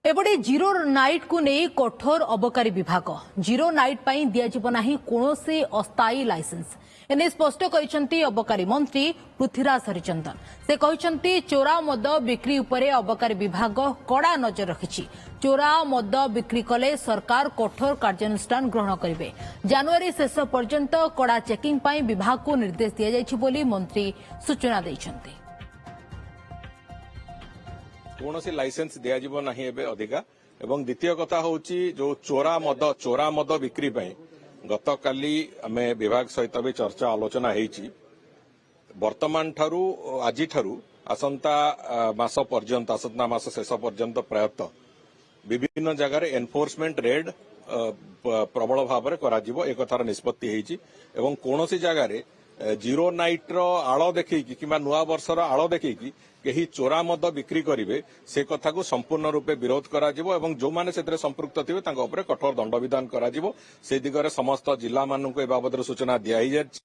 एपटे zero night को नहीं कठोर अबकारी विभाग जीरो नाइट पर दिज्व ना कौन अस्थायी लाइसेंस एने स्पष्ट कहते अबकारी मंत्री पृथ्वीराज हरिचंदन। से कहते चोरा मद बिक्री उपरे अबकारी विभाग कड़ा नजर रखिछि। चोरा मद बिक्री कले सरकार कठोर कार्यानुष्ठान ग्रहण करेंगे। जनवरी शेष पर्यंत कड़ा चेकिंग पर विभाग को निर्देश दि जाइछि बोली मंत्री सूचना दैछन्ति। कौन लाइसेंस दिज्व ना अधिका एवं द्वितीय कथा हूँ जो चोरा मद बिक्री गत काली आम विभाग सहित भी चर्चा आलोचना होती। वर्तमान ठारू आज ठारू आसंता मास पर्यंत आसंता मास शेष पर्यंत प्रायतः विभिन्न जगार एनफोर्समेंट रेड प्रबल भाव में कर निष्पत्ति एवं कौन सी जगार जीरो नाइट आड़ देखी कि नुआ वर्षर आड़ देखी कहीं चोरा मद बिक्री करेंगे से कथा को संपूर्ण रूपे विरोध करा जो माने से संपृक्त थे कठोर दंड विधान करा से दिगरे समस्त जिला मानक ए बाबद सूचना दिया